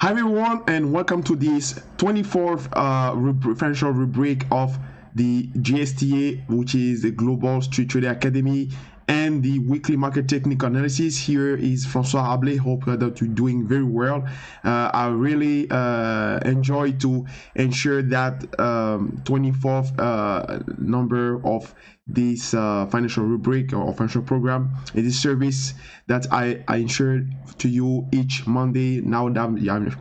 Hi everyone, and welcome to this 24th financial rubric of the GSTA, which is the Global Street Trader Academy, and the weekly market technical analysis. Here is François. Hope that you're doing very well. I really enjoy to ensure that 24th number of this financial rubric or financial program is a service that I ensure to you each Monday. Now that I'm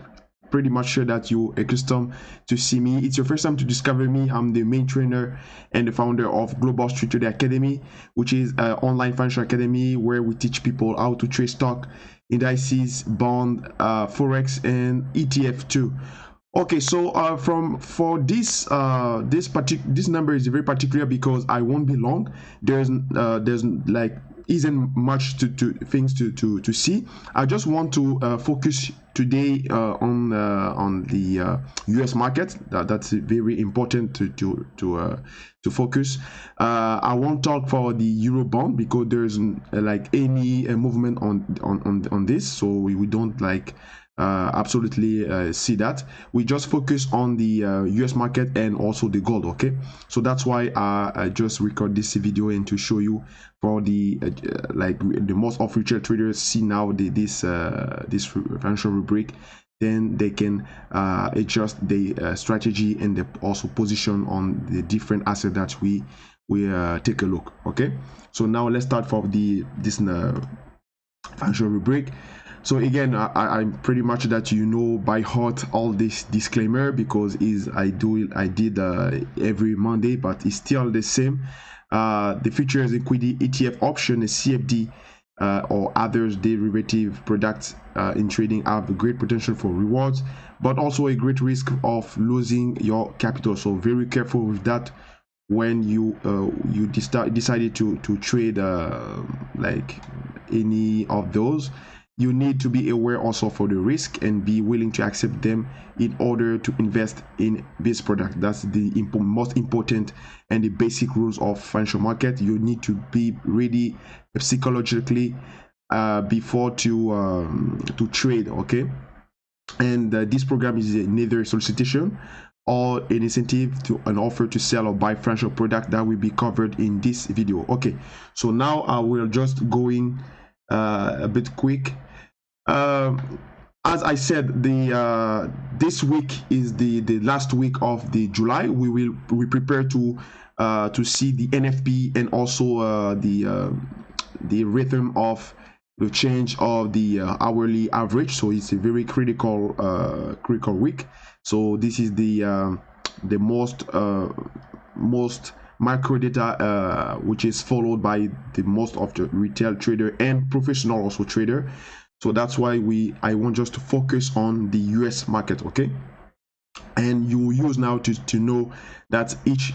pretty much sure that you accustomed to see me. It's your first time to discover me. I'm the main trainer and the founder of Global Street Trader Academy, which is an online financial academy where we teach people how to trade stock, indices, bond, forex, and ETF too. Okay, so for this this number is very particular because I won't be long. There's like isn't much to things to see. I just want to focus today on the US market. That's very important to focus. I won't talk for the euro bond because there's like any movement on this, so we don't like absolutely see that. We just focus on the US market and also the gold. Okay, so that's why I just record this video and to show you for the like the most of future traders see now this financial rubric, then they can adjust the strategy and the also position on the different assets that we take a look. Okay, so now let's start for this financial rubric. So again, I'm pretty much that you know by heart all this disclaimer because I did every Monday, but it's still the same. The features equity ETF option, a CFD, or others derivative products in trading have a great potential for rewards, but also a great risk of losing your capital. So very careful with that when you decided to trade like any of those. You need to be aware also for the risk and be willing to accept them in order to invest in this product. That's the most important and the basic rules of financial market. You need to be ready psychologically before to trade. Okay, and this program is neither a solicitation or an incentive to an offer to sell or buy financial product that will be covered in this video. Okay, so now I will just going a bit quick. As I said, the this week is the last week of the July. We prepare to see the NFP and also the rhythm of the change of the hourly average. So it's a very critical week. So this is the most micro data which is followed by the most of the retail trader and professional also trader. So that's why I want just to focus on the US market. Okay, and you use now to know that each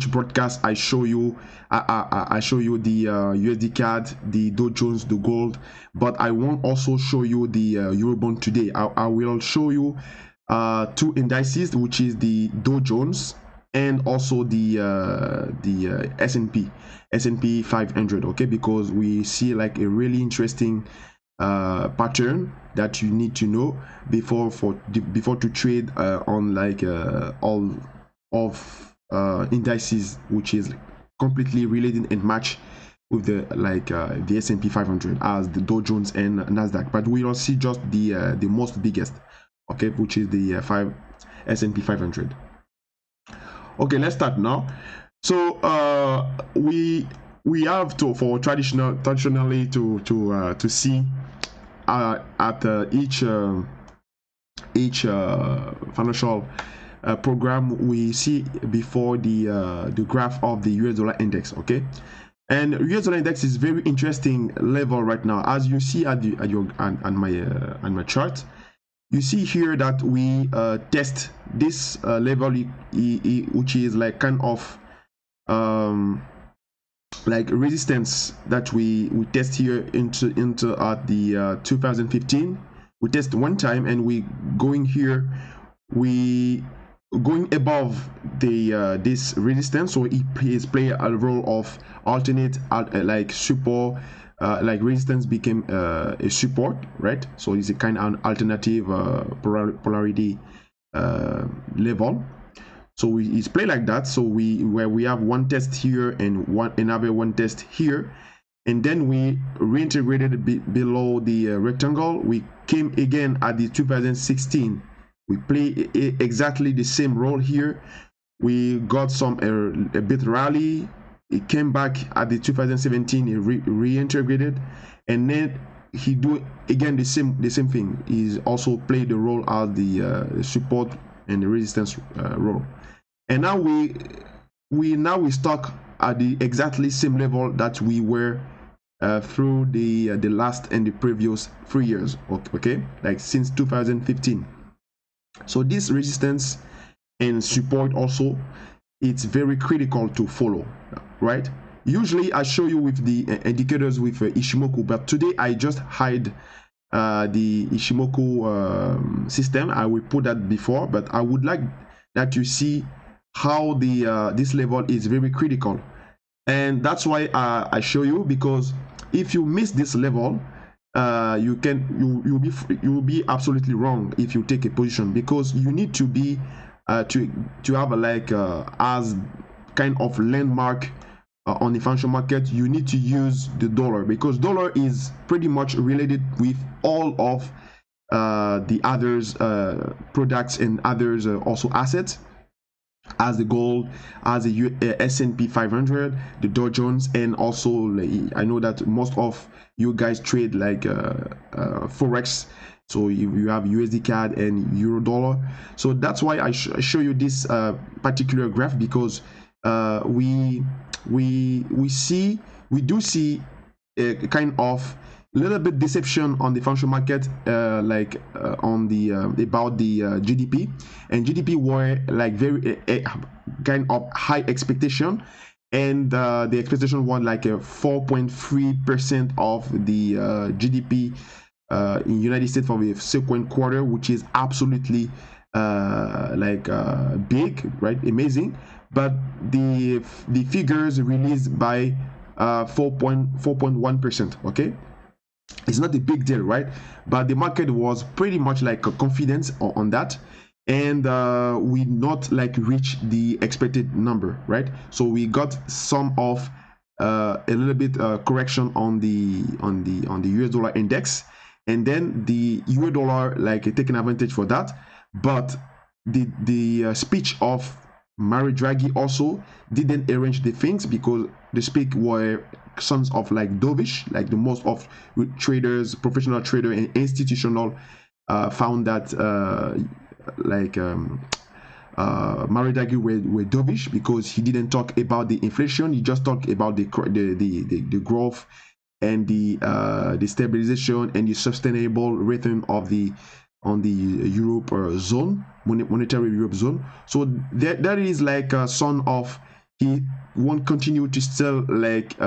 broadcast I show you I show you the USD CAD, the Dow Jones, the gold, but I won't also show you the Eurobond today. I will show you two indices, which is the Dow Jones and also the S&P 500. Okay, because we see like a really interesting pattern that you need to know before to trade on like all of indices, which is completely related and match with the like the S&P 500 as the Dow Jones and Nasdaq. But we will see just the most biggest, okay, which is the S&P 500. Okay, let's start now. So we have to for traditionally to see at each financial program, we see before the graph of the US dollar index. Okay, and US dollar index is very interesting level right now, as you see at my chart. You see here that we test this level, which is like kind of like resistance that we test here into at the 2015. We test one time and we going here, we going above the this resistance, so it plays play a role of alternate like support like resistance became a support, right? So it's a kind of an alternative polarity level. So it's play like that. So where we have one test here and another one test here, and then we reintegrated below the rectangle. We came again at the 2016. We play exactly the same role here. We got some a bit rally. It came back at the 2017. It reintegrated, and then he do again the same thing. He's also played the role as the support and the resistance role. And now we stuck at the exactly same level that we were through the last and the previous 3 years. Okay, like since 2015. So this resistance and support also, it's very critical to follow, right? Usually I show you with the indicators with Ishimoku, but today I just hide the Ishimoku system. I will put that before, but I would like that you see how the this level is very critical, and that's why I show you, because if you miss this level, you'll be absolutely wrong if you take a position, because you need to be to have a like as kind of landmark on the financial market. You need to use the dollar, because dollar is pretty much related with all of the others products and others also assets, as the gold, as the S&P 500, the Dow Jones, and also I know that most of you guys trade like forex, so you have USD CAD and euro dollar. So that's why I show you this particular graph, because we do see a kind of little bit deception on the financial market, on the about the GDP, and GDP were like very kind of high expectation, and the expectation was like a 4.3% of the GDP in United States for the second quarter, which is absolutely big, right? Amazing. But the figures released by 4.1%. Okay, it's not a big deal, right? But the market was pretty much like a confidence on that, and we not like reach the expected number, right? So we got some of a little bit correction on the US dollar index, and then the euro dollar like taking advantage for that. But the speech of Mario Draghi also didn't arrange the things, because the speak were sons of like dovish, like the most of traders, professional trader and institutional found that Mario Draghi were dovish, because he didn't talk about the inflation. He just talked about the growth and the stabilization and the sustainable rhythm of the Europe zone, monetary Europe zone. So that is like a son of, he won't continue to still like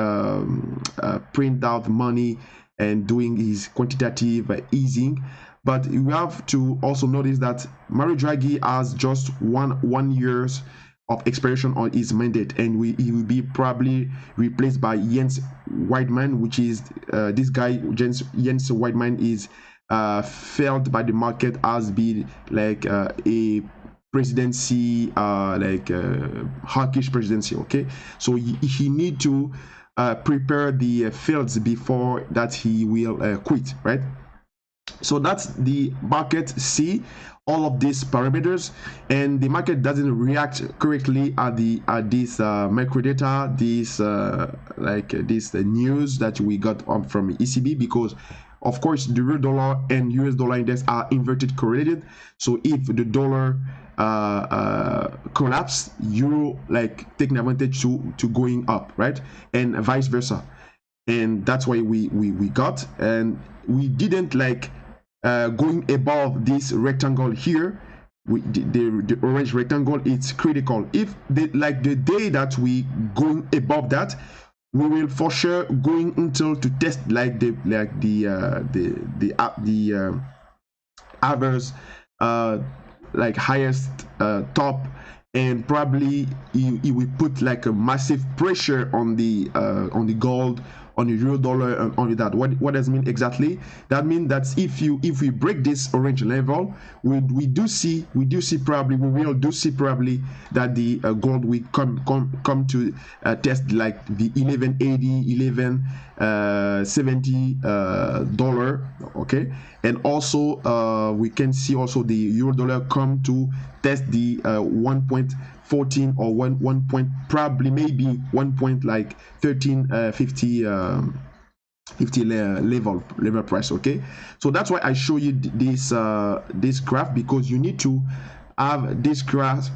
print out money and doing his quantitative easing. But you have to also notice that Mario Draghi has just one years of expiration on his mandate, and he will be probably replaced by Jens Weidmann, which is this guy. Jens Weidmann is felt by the market as being like a presidency, hawkish presidency. Okay, so he need to prepare the fields before that he will quit, right? So that's the market see all of these parameters, and the market doesn't react correctly at this macro data, this this news that we got from ECB, because of course the euro dollar and US dollar index are inverted correlated. So if the dollar collapse, euro like taking advantage to going up, right? And vice versa. And that's why we got, and we didn't like going above this rectangle here. The orange rectangle, it's critical. If the day that we going above that, we will for sure going until to test like the average like highest top, and probably it will put like a massive pressure on the gold, on the euro dollar and only that. What does it mean exactly? That means that if we break this orange level, we will see probably that the gold will come to test like the 1180, 1170 dollar. Okay, and also we can see also the euro dollar come to test the 1.14 or 1 point, probably maybe 1 point like 1350 level price. Okay, so that's why I show you this this graph, because you need to have this graph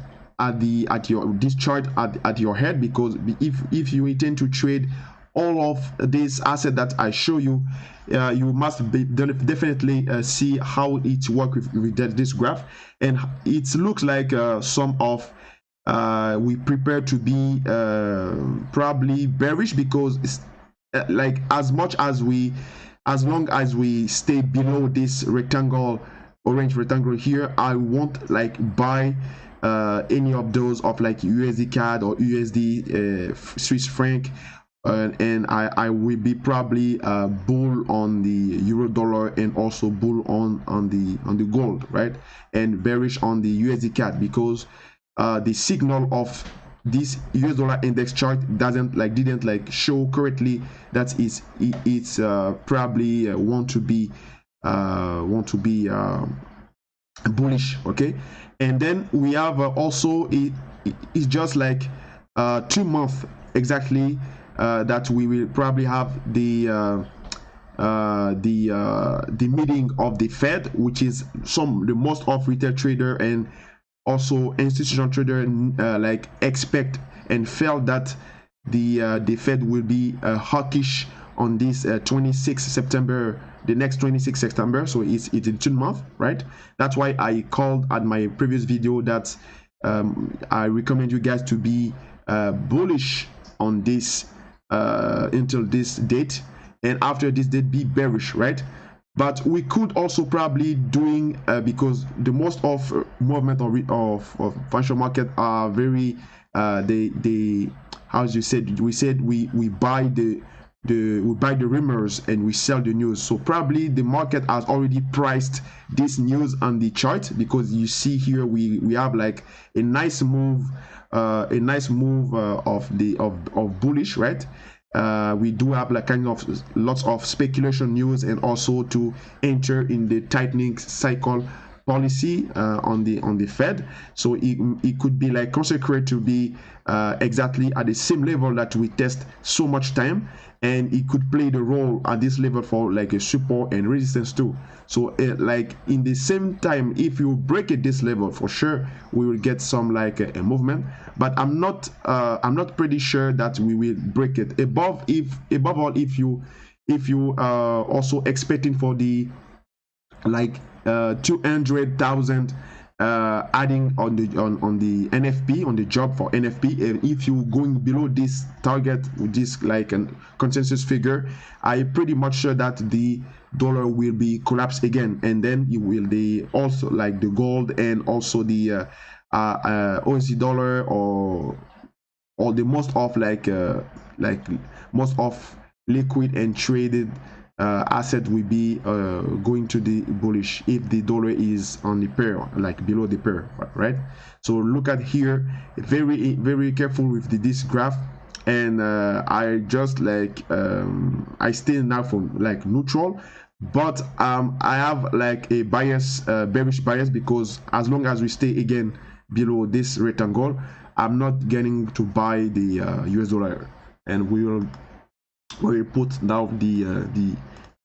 this chart at your head, because if you intend to trade all of this asset that I show you, you must definitely see how it works with this graph. And it looks like some of we prepare to be probably bearish, because it's like as long as we stay below this orange rectangle here, I won't like buy any of those of like USD CAD or USD Swiss franc, and I will be probably bull on the euro dollar and also bull on the gold, right, and bearish on the USD CAD, because the signal of this US dollar index chart didn't show correctly that it's probably want to be bullish. Okay, and then we have also it's just like 2 months exactly that we will probably have the meeting of the Fed, which is the most of retail trader and also institutional trader like expect and felt that the Fed will be hawkish on this 26 September, the next 26 September. So it's in 2 months, right? That's why I called at my previous video that I recommend you guys to be bullish on this until this date, and after this date be bearish, right? But we could also probably doing because the most of movement of financial market are very they how you said we buy the rumors and we sell the news. So probably the market has already priced this news on the chart, because you see here we have like a nice move of bullish, right? We do have like kind of lots of speculation news, and also to enter in the tightening cycle policy on the Fed. So it could be like consecrated to be exactly at the same level that we test so much time, and it could play the role at this level for like a support and resistance too. So like in the same time, if you break it this level, for sure we will get some like a movement, but I'm not pretty sure that we will break it above all if you also expecting for the like 200,000 adding on the NFP, on the job for NFP. And if you going below this target with this like a consensus figure, I pretty much sure that the dollar will be collapsed again, and then it will also like the gold and also the OSD dollar or the most of like most of liquid and traded asset will be going to the bullish if the dollar is on the pair, like below the pair, right? So look at here, very very careful with this graph. And I just like I stay now for like neutral, but I have like a bias, bearish bias, because as long as we stay again below this rectangle, I'm not getting to buy the US dollar. And we will put down the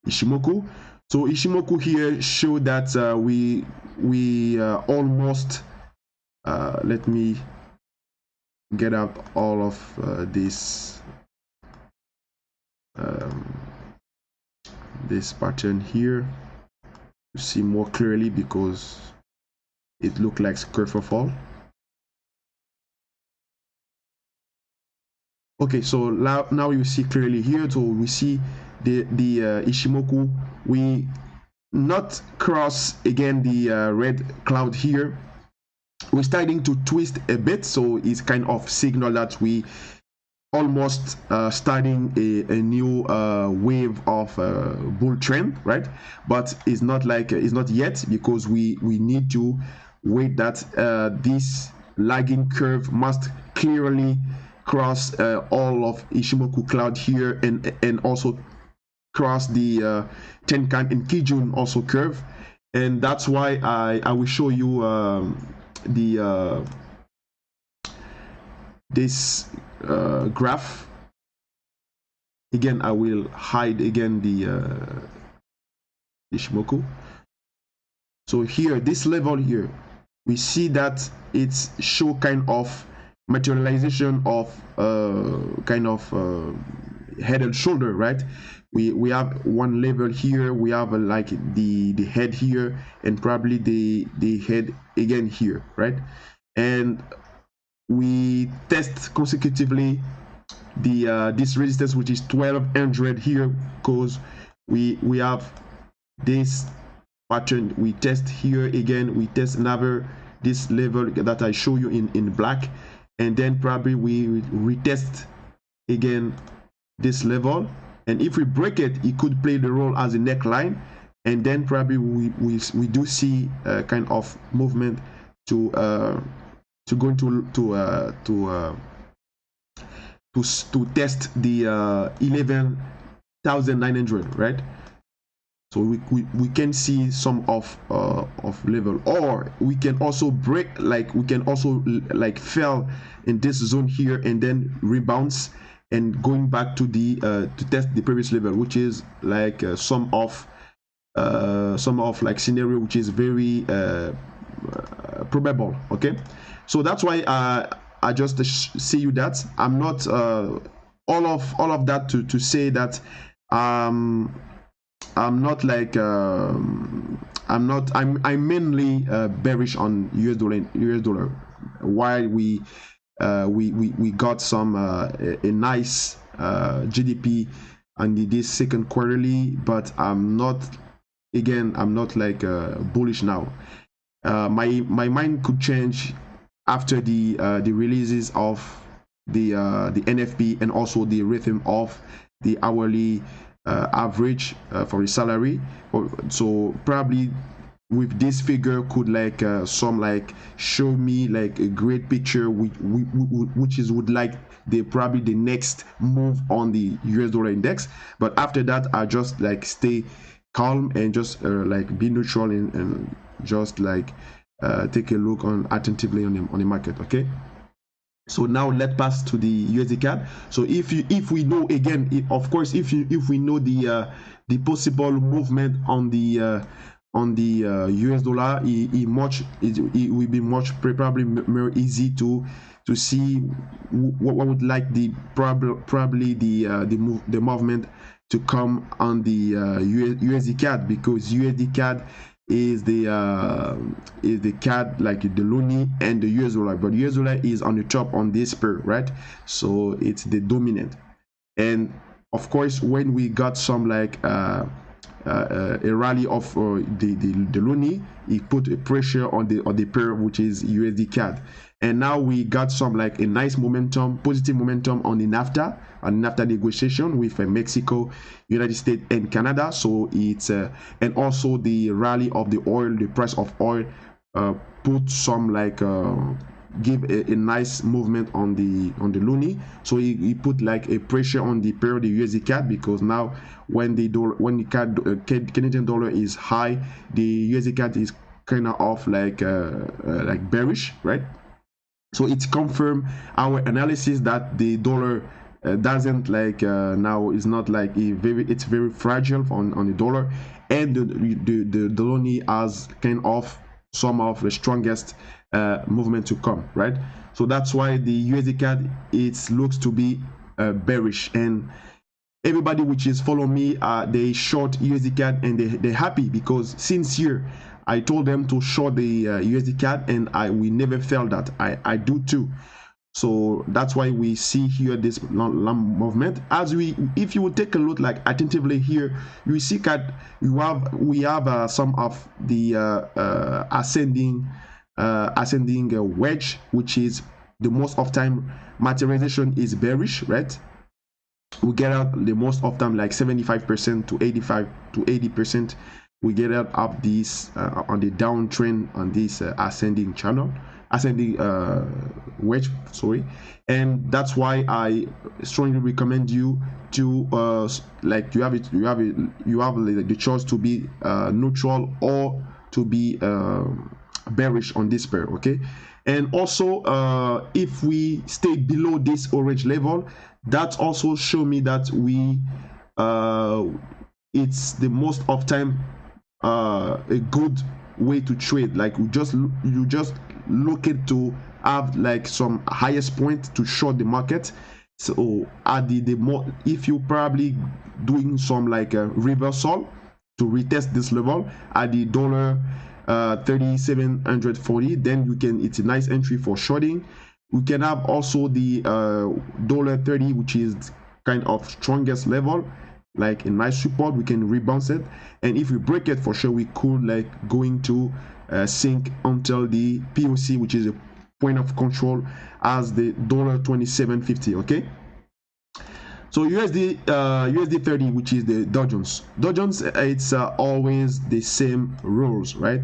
Ishimoku. So Ishimoku here show that we almost let me get out all of this this pattern here to see more clearly, because it looked like curve of fall. Okay, so now you see clearly here. So we see the Ishimoku, we not cross again the red cloud here. We're starting to twist a bit, so it's kind of signal that we almost starting a new wave of bull trend, right? But it's not like it's not yet, because we need to wait that this lagging curve must clearly cross all of Ishimoku cloud here, and also cross the Tenkan and Kijun also curve. And that's why I will show you the this graph. Again, I will hide again the Ishimoku. So here, this level here, we see that it's show kind of materialization of kind of head and shoulder, right? We have one level here, we have like the head here, and probably the head again here, right? And we test consecutively the this resistance, which is 1200 here, because we have this pattern. We test here again, we test another this level that I show you in black, and then probably we retest again this level, and if we break it, it could play the role as a neckline, and then probably we do see kind of movement to go into to test the 11,900, right? So we can see some of level, or we can also break, like we can also like fell in this zone here and then rebounds and going back to the to test the previous level, which is like some of like scenario which is very probable. Okay, so that's why I just see you that I'm not all of that to say that I'm not like I'm mainly bearish on US dollar. While we got some a nice GDP on this second quarterly, but I'm not like bullish now. My mind could change after the releases of the NFP, and also the rhythm of the hourly average for the salary. So probably with this figure could like some like show me like a great picture, which is would like the probably the next move on the US dollar index. But after that, I just like stay calm and just like be neutral and just like take a look on attentively on the market. Okay, so now let's pass to the USD CAD. So if we know again, of course, if we know the possible movement on the US dollar, it will be much probably more easy to see what would like the probably the movement to come on the USD CAD, because USD CAD is the CAD, like the loonie and the US dollar, but US dollar is on the top on this pair, right? So it's the dominant. And of course, when we got some like a rally of the loonie, it put a pressure on the pair, which is USD CAD. And now we got some like a nice momentum, positive momentum on the NAFTA negotiation with Mexico, United States, and Canada. So it's and also the rally of the oil, the price of oil put some like give a nice movement on the loonie. So he put like a pressure on the pair, the USD CAD, because now when the Canadian dollar is high, the USD CAD is kind of like bearish, right? So it's confirmed our analysis that the dollar doesn't like now is not like it's very fragile on the dollar, and the loonie has kind of some of the strongest movement to come, right? So that's why the USD CAD it looks to be bearish, and everybody which is follow me they short USD CAD, and they're happy because since here I told them to short the USD CAD, and we never felt that. I do too. So that's why we see here this long movement. If you would take a look like attentively here, you see that we have some of the ascending wedge, which is the most of time materialization is bearish, right? We get out the most of time like 75% to 85 to 80%. We get out of this on the downtrend on this ascending channel, ascending wedge, sorry. And that's why I strongly recommend you to like you have like the choice to be neutral or to be bearish on this pair, okay? And also if we stay below this orange level, that also show me that we it's the most of time a good way to trade. Like you just look it to have like some highest point to short the market. So at the more, if you probably doing some like a reversal to retest this level at the dollar 3740, then you can, it's a nice entry for shorting. We can have also the $30, which is kind of strongest level, like a nice support. We can rebounce it, and if we break it, for sure we could like going to sink until the POC, which is a point of control, as the $27.50. okay, so USD 30, which is the Dow Jones. It's always the same rules, right?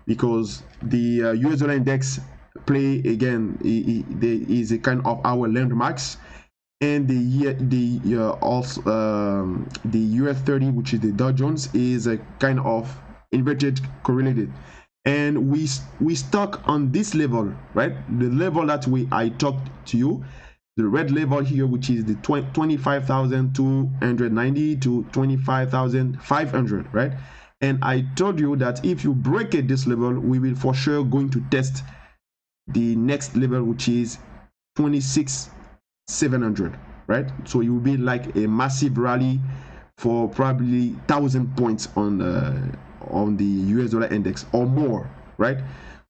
Because the US dollar index play again, is a kind of our landmarks, and also the US 30, which is the Dow Jones, is a kind of inverted correlated, and we stuck on this level, right? The level that I talked to you, the red level here, which is the 25,290 to 25,500, right? And I told you that if you break it this level, we will for sure going to test the next level, which is 26,700, right? So it will be like a massive rally for probably 1,000 points on the US dollar index or more, right?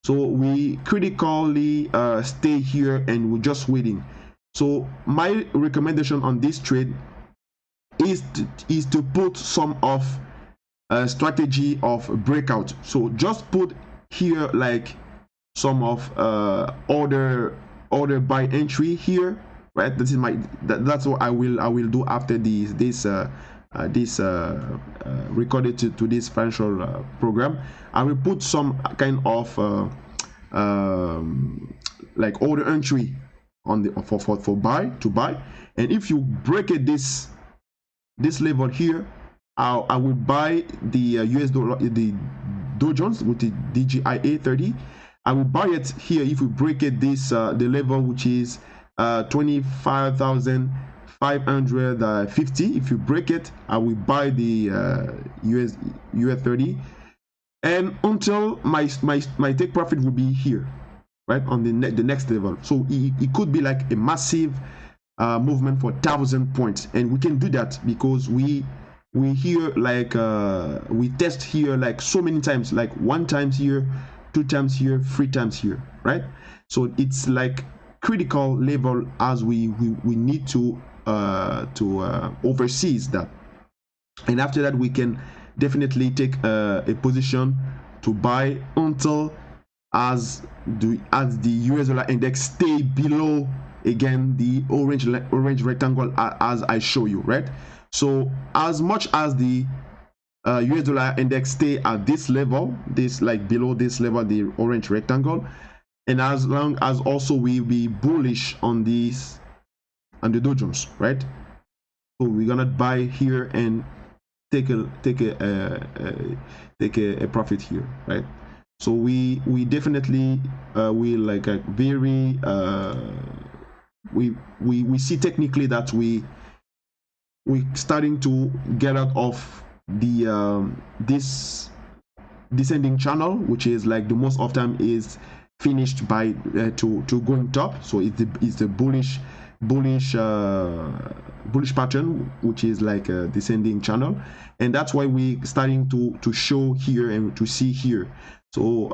So we critically stay here and we're just waiting. So my recommendation on this trade is to put some of strategy of breakout. So just put here like some of order buy entry here, right? This is that's what I will do after this recorded to this financial program. I will put some kind of like order entry on the for buy, and if you break it this level here, I will buy the US dollar, the Dow Jones with the DJIA 30. I will buy it here if we break it this the level, which is 25,550. If you break it, I will buy the US 30, and until my take profit will be here, right, on the next level. So it could be like a massive movement for 1,000 points, and we can do that because we here like we test here like so many times, like 1 time here, 2 times here, 3 times here, right? So it's like critical level as we need to oversee that, and after that we can definitely take a position to buy until as the US dollar index stay below again the orange rectangle as I show you, right? So as much as the US dollar index stay at this level, this like below this level, the orange rectangle, and as long as also we be bullish on this, on the Dow Jones, right? So we're gonna buy here and take a profit here, right? So we definitely will like a very we see technically that we starting to get out of the this descending channel, which is like the most of time is finished by to going top. So it's the bullish pattern, which is like a descending channel, and that's why we starting to show here and to see here. So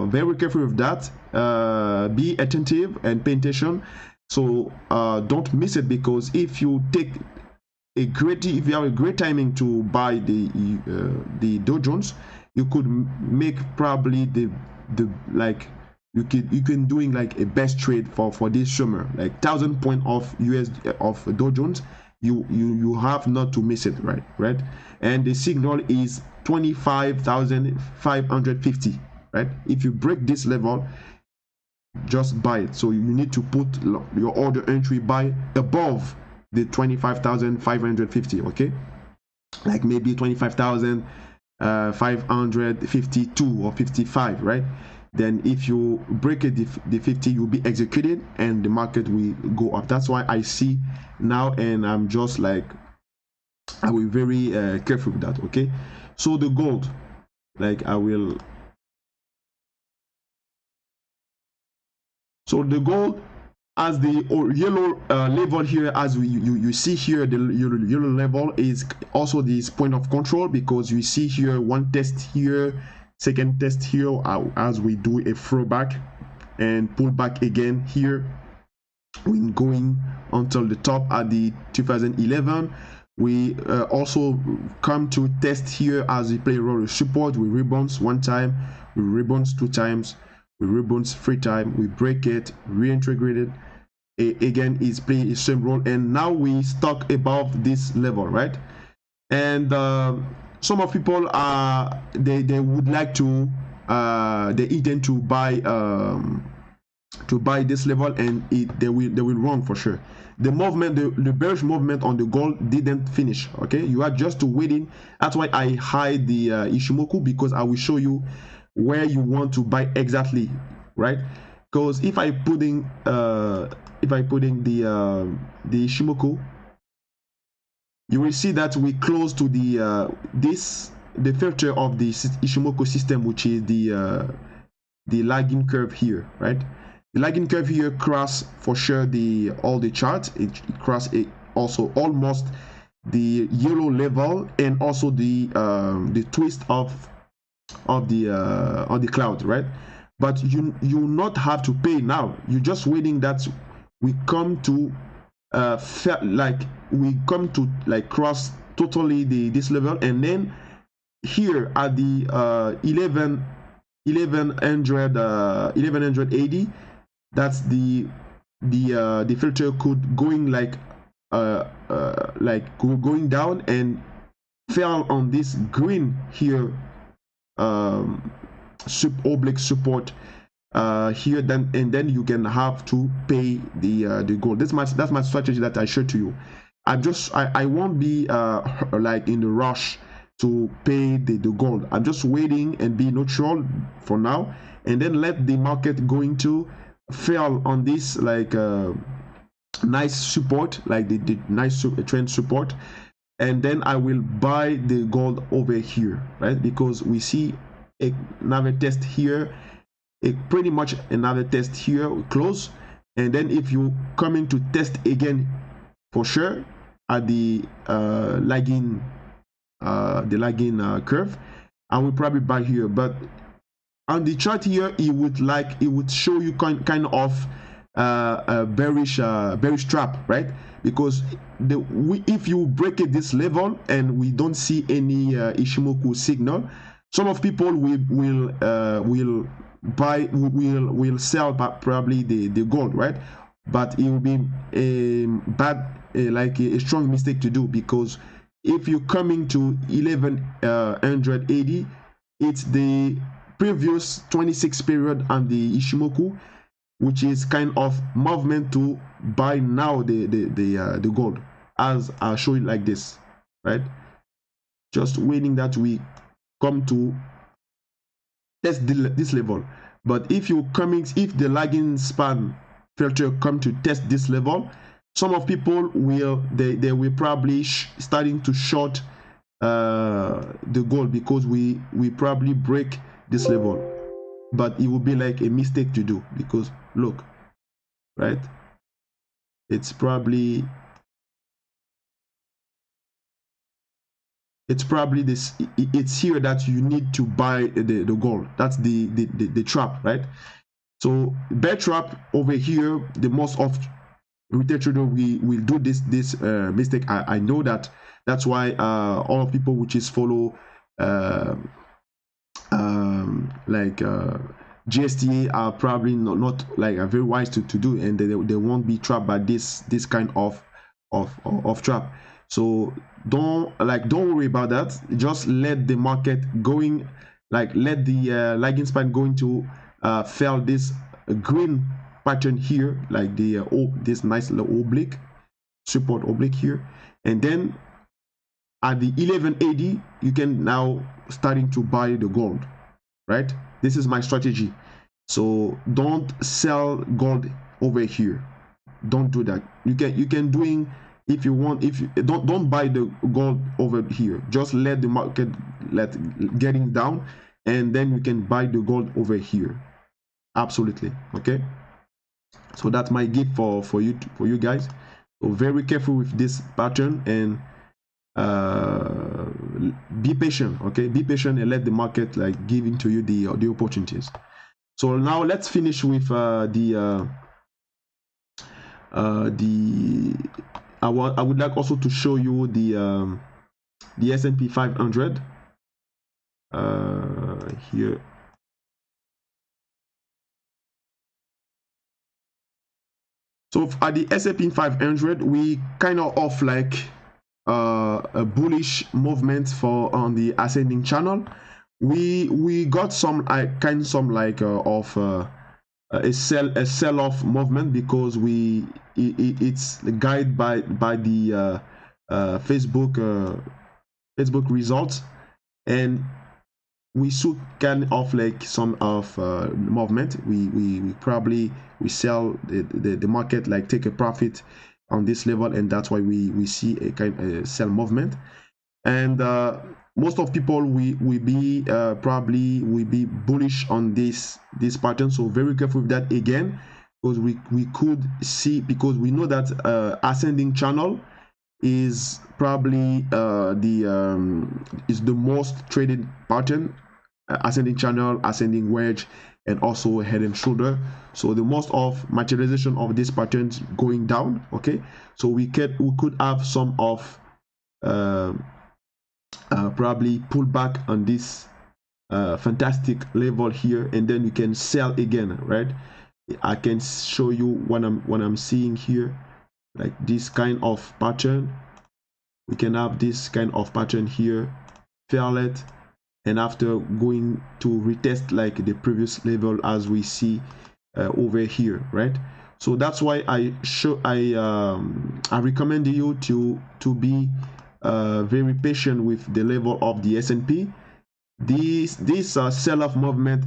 very careful with that, be attentive and pay attention. So don't miss it, because if you take if you have a great timing to buy the Dow Jones, you could make probably the like you can doing like a best trade for this summer, like 1,000 point of US of Dow Jones. You have not to miss it, right? And the signal is 25,550, right? If you break this level, just buy it. So you need to put your order entry buy above the 25,550, okay? Like maybe 25,552 or 55, right? Then if you break it the 50, you'll be executed and the market will go up. That's why I see now, and I'm just like, I will be very careful with that, okay? So the gold, like I will, so the gold as the yellow level here, as you see here, the yellow level is also this point of control, because you see here one test here, second test here, as we do a throwback and pull back again here, when going until the top at the 2011. We also come to test here as we play role support. We rebounds one time, we rebounds two times, we rebounds three times, we break it, reintegrate it again, is playing the same role, and now we stuck above this level, right? And some of people are they would like to they intend to buy this level, and they will run for sure. The movement, the bearish movement on the gold didn't finish, okay? You are just waiting. That's why I hide the Ishimoku, because I will show you where you want to buy exactly, right? Because if I put in the Ishimoku, you will see that we close to the the filter of the Ishimoku system, which is the lagging curve here, right? The lagging curve here cross for sure all the charts. It cross it also almost the yellow level, and also the twist of the cloud, right? But you not have to pay now. You're just waiting that we come to cross totally this level, and then here at the 1180, that's the filter could going like going down and fell on this green here oblique support here, then you can have to pay the gold. That's my strategy that I showed to you. I won't be like in the rush to pay the gold. I'm just waiting and be neutral for now, and then let the market going to fail on this like nice support, like the nice trend support, and then I will buy the gold over here, right? Because we see another test here, pretty much another test here, close, and then if you coming to test again for sure at the lagging curve, I will probably buy here. But on the chart here, it would show you kind of a bearish trap, right? Because if you break it this level and we don't see any Ishimoku signal, some of people will sell probably the gold, right? But it will be a strong mistake to do, because if you're coming to 1180, it's the previous 26 period on the Ishimoku, which is kind of movement to buy now the gold, as I'll show you like this, right? Just waiting that we come to test this level. But if the lagging span filter come to test this level, some of people will probably starting to short the gold, because we probably break this level. But it will be like a mistake to do, because look, right, it's probably this, it's here that you need to buy the gold. That's the trap, right? So bear trap over here, the most of retail trader will do this mistake. I know that. That's why all of people which is follow GSTA are probably not like very wise to do, and they won't be trapped by this kind of trap. So don't worry about that. Just let the market going, like let the lagging span going to fail this green pattern here, like the this nice little oblique support oblique here, and then at the 1180 you can now starting to buy the gold, right? This is my strategy. So don't sell gold over here. Don't do that. You can doing, if you want, if you don't buy the gold over here. Just let the market getting down, and then you can buy the gold over here. Absolutely. Okay, so that's my gift for you guys. So very careful with this pattern, and be patient. Okay, be patient and let the market like giving to you the opportunities. So now let's finish with I would like also to show you the S&P 500 here. So at the S&P 500, we kind of like a bullish movement on the ascending channel. We got some a sell-off movement, because it's guided by the Facebook results, and we saw kind of like some of movement. We sell the market, like take a profit on this level, and that's why we see a kind of sell movement. And most of people will be probably bullish on this pattern. So very careful with that again, because we could see, because we know that ascending channel is probably is the most traded pattern. Ascending channel, ascending wedge, and also head and shoulder. So the most of materialization of these patterns going down. Okay, so we could have some of probably pull back on this fantastic level here, and then you can sell again, right? I can show you what I'm seeing here, like this kind of pattern. We can have this kind of pattern here, fail it, and after going to retest like the previous level, as we see over here, right? So that's why I recommend you to be very patient with the level of the S&P. This sell-off movement,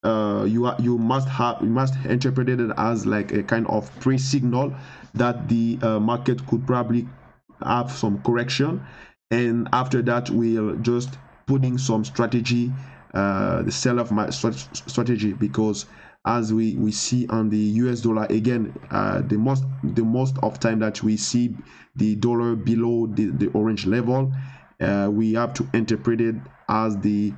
you must interpret it as like a kind of pre-signal that the market could probably have some correction, and after that we'll just putting some strategy, the sell-off strategy, because as we see on the US dollar again, the most of time that we see the dollar below the orange level, we have to interpret it as the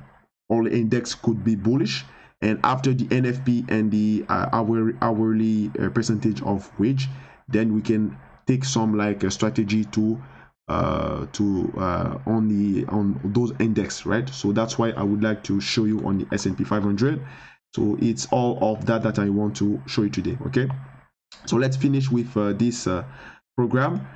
all index could be bullish, and after the NFP and the hourly percentage of wage, then we can take some like a strategy to on those index, right? So that's why I would like to show you on the S&P 500. So it's all of that I want to show you today. Okay, so let's finish with this program.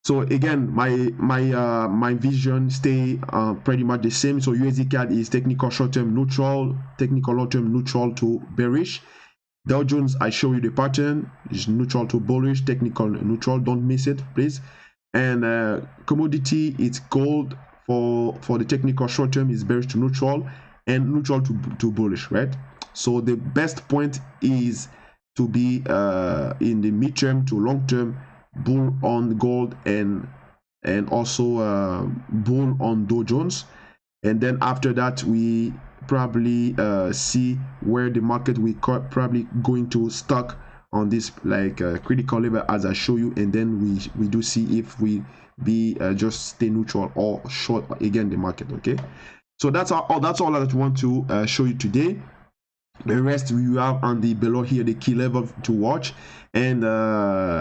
So again, my vision stay pretty much the same. So USD CAD is technical short-term neutral, technical long-term neutral to bearish. Dow Jones, I show you the pattern, is neutral to bullish, technical neutral, don't miss it please. And commodity, it's gold for the technical short term is bearish to neutral, and neutral to bullish, right? So the best point is to be in the midterm to long term bull on gold, and also bull on Dow Jones. And then after that we probably see where the market we probably going to stuck on this like critical level as I show you, and then we do see if we be just stay neutral or short again the market. Okay, so that's all that I want to show you today. The rest you have on the below here the key level to watch. And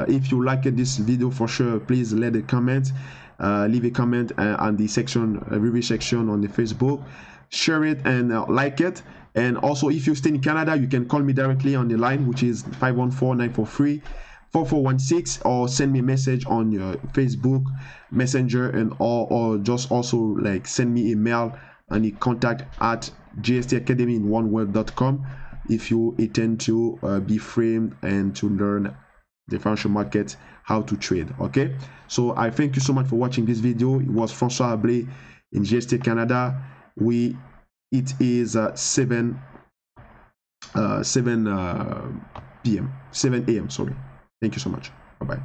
if you like this video, for sure please leave a comment on the section review section on the Facebook, share it and like it. And also, if you stay in Canada, you can call me directly on the line, which is 514-943-4416, or send me a message on your Facebook Messenger, and or just also like send me a mail on the contact at gstacademy in one word.com if you intend to be framed and to learn the financial market, how to trade. Okay, so I thank you so much for watching this video. It was François Ablé in GST Canada. It is 7 a.m. Sorry. Thank you so much. Bye bye.